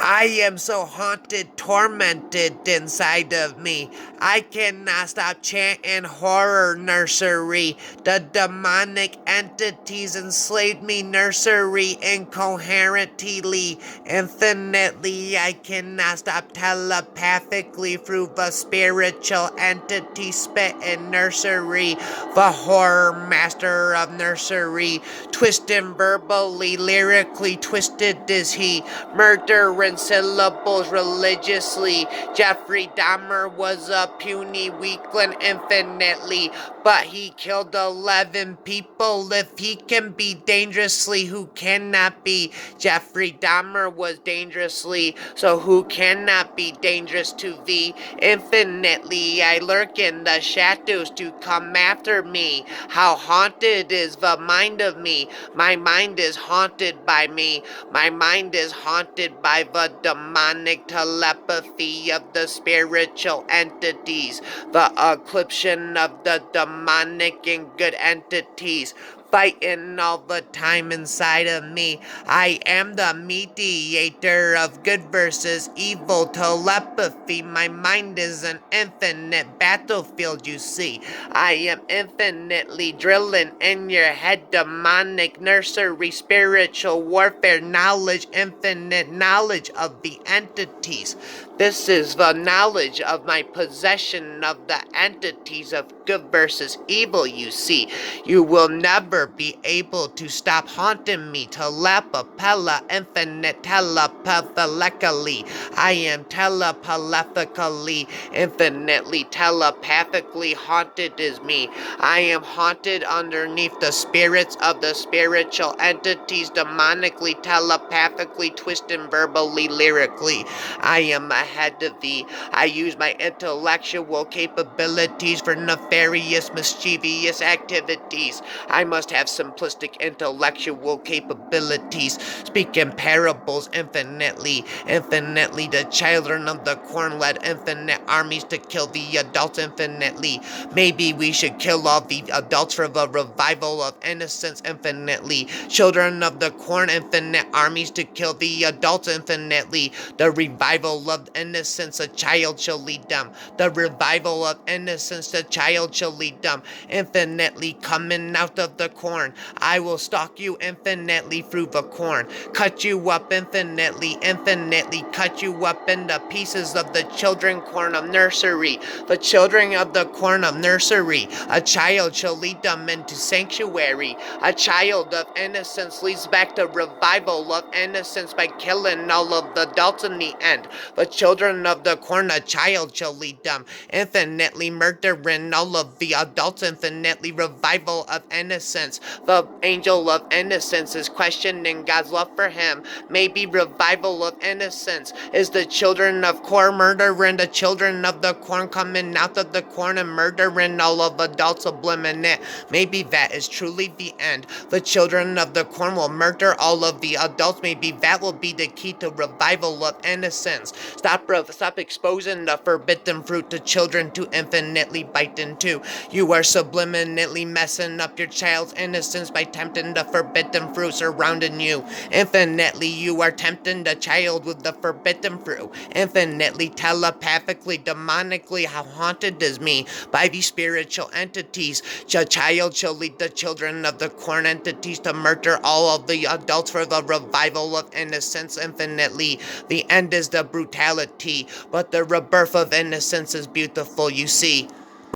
I am so haunted, tormented inside of me. I cannot stop chanting horror nursery. The demonic entities enslaved me nursery incoherently, infinitely. I cannot stop telepathically through the spiritual entity spitting nursery. The horror master of nursery, twisting verbally, lyrically twisted is he, murdering syllables religiously. Jeffrey Dahmer was a puny weakling infinitely, but he killed 11 people. If he can be dangerously, who cannot be? Jeffrey Dahmer was dangerously, so who cannot be dangerous to thee? Infinitely, I lurk in the shadows to come after me. How haunted is the mind of me? My mind is haunted by me. My mind is haunted by the demonic telepathy of the spiritual entities, the eclipsion of the demonic and good entities, fighting all the time inside of me. I am the mediator of good versus evil telepathy. My mind is an infinite battlefield, you see. I am infinitely drilling in your head, demonic nursery, spiritual warfare, knowledge, infinite knowledge of the entities. This is the knowledge of my possession of the entities of good versus evil, you see. You will never be able to stop haunting me. Telepapella, infinite telepathically. I am telepathically, infinitely telepathically haunted is me. I am haunted underneath the spirits of the spiritual entities, demonically, telepathically, twisting verbally, lyrically. I am ahead of thee. I use my intellectual capabilities for nefarious, mischievous activities. I must have simplistic intellectual capabilities, speak in parables infinitely. Infinitely, the children of the corn led infinite armies to kill the adults infinitely. Maybe we should kill all the adults for the revival of innocence infinitely. Children of the corn, infinite armies to kill the adults infinitely. The revival of innocence, a child shall lead them. The revival of innocence, the child shall lead them. Infinitely coming out of the corn. I will stalk you infinitely through the corn. Cut you up infinitely, infinitely. Cut you up into pieces of the children corn of nursery. The children of the corn of nursery. A child shall lead them into sanctuary. A child of innocence leads back the revival of innocence by killing all of the adults in the end. The children of the corn, a child shall lead them. Infinitely murdering all of the adults, infinitely revival of innocence. The angel of innocence is questioning God's love for him. Maybe revival of innocence is the children of corn murdering the children of the corn, coming out of the corn and murdering all of adults, subliminate. Maybe that is truly the end. The children of the corn will murder all of the adults. Maybe that will be the key to revival of innocence. Stop exposing the forbidden fruit to children to infinitely bite into. You are subliminally messing up your child's innocence by tempting the forbidden fruit surrounding you. Infinitely, you are tempting the child with the forbidden fruit. Infinitely, telepathically, demonically, how haunted is me by these spiritual entities. The child shall lead the children of the corn entities to murder all of the adults for the revival of innocence infinitely. The end is the brutality, but the rebirth of innocence is beautiful, you see.